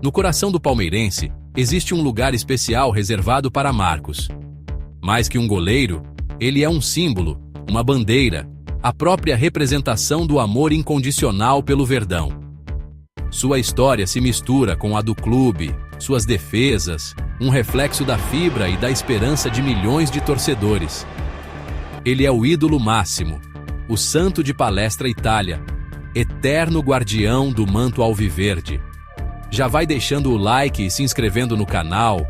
No coração do palmeirense, existe um lugar especial reservado para Marcos. Mais que um goleiro, ele é um símbolo, uma bandeira, a própria representação do amor incondicional pelo Verdão. Sua história se mistura com a do clube, suas defesas, um reflexo da fibra e da esperança de milhões de torcedores. Ele é o ídolo máximo, o santo de Palestra Itália, eterno guardião do manto alviverde. Já vai deixando o like e se inscrevendo no canal.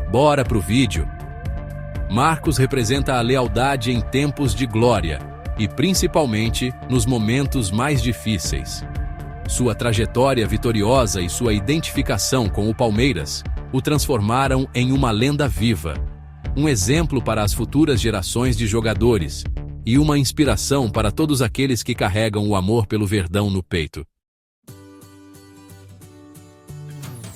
Bora pro vídeo! Marcos representa a lealdade em tempos de glória e principalmente nos momentos mais difíceis. Sua trajetória vitoriosa e sua identificação com o Palmeiras o transformaram em uma lenda viva, um exemplo para as futuras gerações de jogadores e uma inspiração para todos aqueles que carregam o amor pelo Verdão no peito.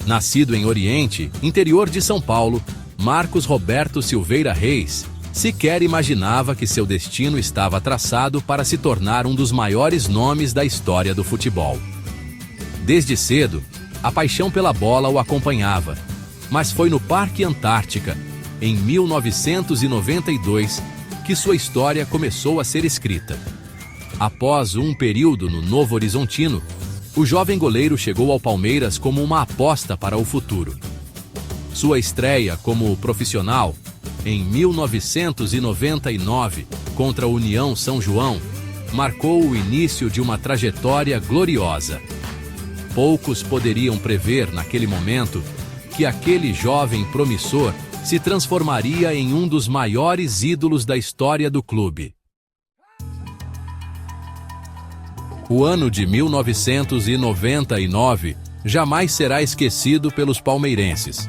Nascido em Oriente, interior de São Paulo, Marcos Roberto Silveira Reis sequer imaginava que seu destino estava traçado para se tornar um dos maiores nomes da história do futebol. Desde cedo, a paixão pela bola o acompanhava, mas foi no Parque Antártica, em 1992, que sua história começou a ser escrita. Após um período no Novo Horizontino, o jovem goleiro chegou ao Palmeiras como uma aposta para o futuro. Sua estreia como profissional, em 1999, contra a União São João, marcou o início de uma trajetória gloriosa. Poucos poderiam prever naquele momento que aquele jovem promissor se transformaria em um dos maiores ídolos da história do clube. O ano de 1999 jamais será esquecido pelos palmeirenses.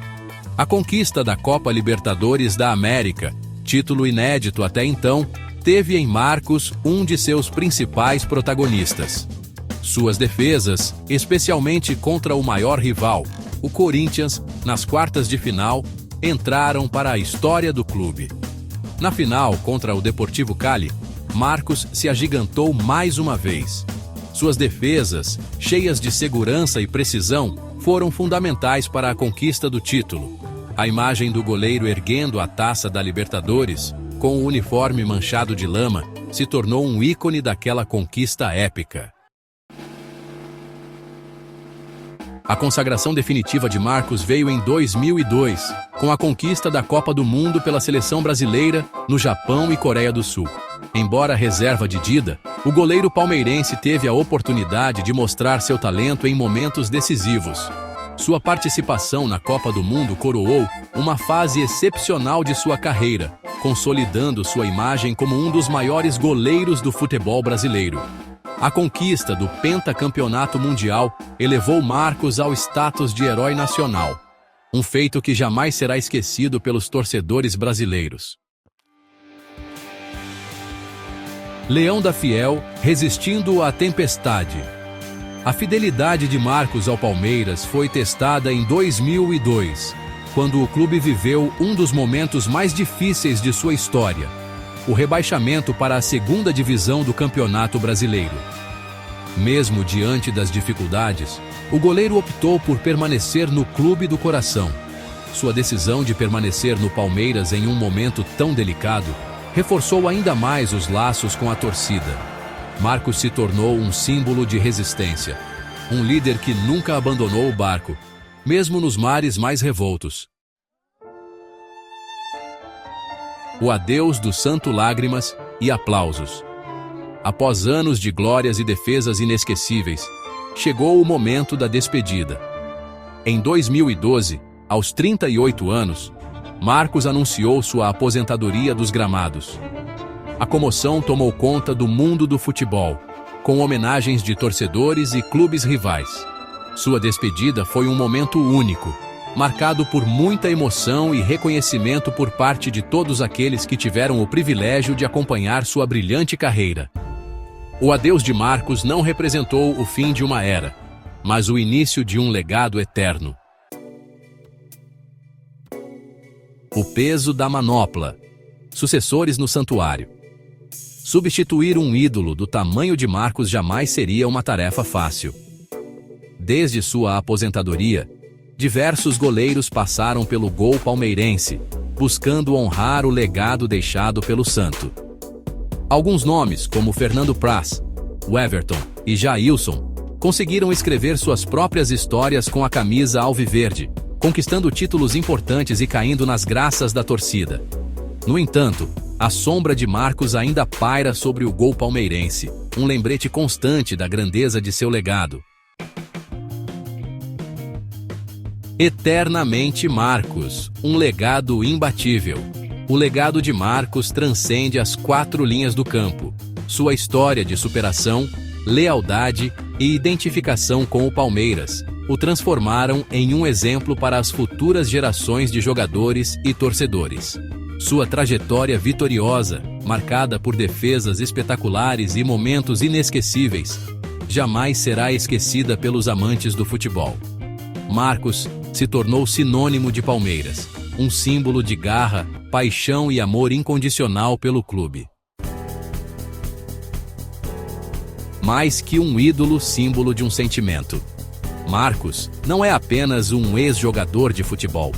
A conquista da Copa Libertadores da América, título inédito até então, teve em Marcos um de seus principais protagonistas. Suas defesas, especialmente contra o maior rival, o Corinthians, nas quartas de final, entraram para a história do clube. Na final, contra o Deportivo Cali, Marcos se agigantou mais uma vez. Suas defesas, cheias de segurança e precisão, foram fundamentais para a conquista do título. A imagem do goleiro erguendo a taça da Libertadores, com o uniforme manchado de lama, se tornou um ícone daquela conquista épica. A consagração definitiva de Marcos veio em 2002, com a conquista da Copa do Mundo pela seleção brasileira no Japão e Coreia do Sul. Embora reserva de Dida, o goleiro palmeirense teve a oportunidade de mostrar seu talento em momentos decisivos. Sua participação na Copa do Mundo coroou uma fase excepcional de sua carreira, consolidando sua imagem como um dos maiores goleiros do futebol brasileiro. A conquista do pentacampeonato mundial elevou Marcos ao status de herói nacional, um feito que jamais será esquecido pelos torcedores brasileiros. Leão da Fiel, resistindo à tempestade. A fidelidade de Marcos ao Palmeiras foi testada em 2002, quando o clube viveu um dos momentos mais difíceis de sua história: o rebaixamento para a segunda divisão do Campeonato Brasileiro. Mesmo diante das dificuldades, o goleiro optou por permanecer no clube do coração. Sua decisão de permanecer no Palmeiras em um momento tão delicado reforçou ainda mais os laços com a torcida. Marcos se tornou um símbolo de resistência, um líder que nunca abandonou o barco, mesmo nos mares mais revoltos. O adeus do Santo Lágrimas e aplausos. Após anos de glórias e defesas inesquecíveis, chegou o momento da despedida. Em 2012, aos 38 anos, Marcos anunciou sua aposentadoria dos gramados. A comoção tomou conta do mundo do futebol, com homenagens de torcedores e clubes rivais. Sua despedida foi um momento único, marcado por muita emoção e reconhecimento por parte de todos aqueles que tiveram o privilégio de acompanhar sua brilhante carreira. O adeus de Marcos não representou o fim de uma era, mas o início de um legado eterno. O peso da manopla. Sucessores no santuário. Substituir um ídolo do tamanho de Marcos jamais seria uma tarefa fácil. Desde sua aposentadoria, diversos goleiros passaram pelo gol palmeirense, buscando honrar o legado deixado pelo Santo. Alguns nomes, como Fernando Praz, Everton e Jailson, conseguiram escrever suas próprias histórias com a camisa alviverde, conquistando títulos importantes e caindo nas graças da torcida. No entanto, a sombra de Marcos ainda paira sobre o gol palmeirense, um lembrete constante da grandeza de seu legado. Eternamente Marcos, um legado imbatível. O legado de Marcos transcende as 4 linhas do campo. Sua história de superação, lealdade e identificação com o Palmeiras o transformaram em um exemplo para as futuras gerações de jogadores e torcedores. Sua trajetória vitoriosa, marcada por defesas espetaculares e momentos inesquecíveis, jamais será esquecida pelos amantes do futebol. Marcos se tornou sinônimo de Palmeiras, um símbolo de garra, paixão e amor incondicional pelo clube. Mais que um ídolo, símbolo de um sentimento. Marcos não é apenas um ex-jogador de futebol.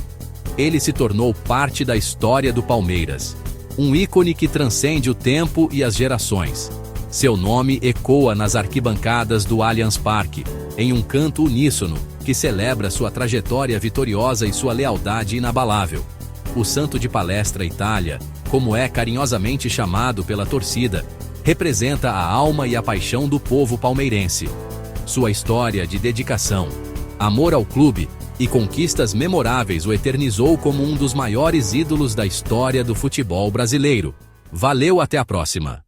Ele se tornou parte da história do Palmeiras, um ícone que transcende o tempo e as gerações. Seu nome ecoa nas arquibancadas do Allianz Parque, em um canto uníssono que celebra sua trajetória vitoriosa e sua lealdade inabalável. O Santo de Palestra Itália, como é carinhosamente chamado pela torcida, representa a alma e a paixão do povo palmeirense. Sua história de dedicação, amor ao clube e conquistas memoráveis o eternizou como um dos maiores ídolos da história do futebol brasileiro. Valeu, até a próxima!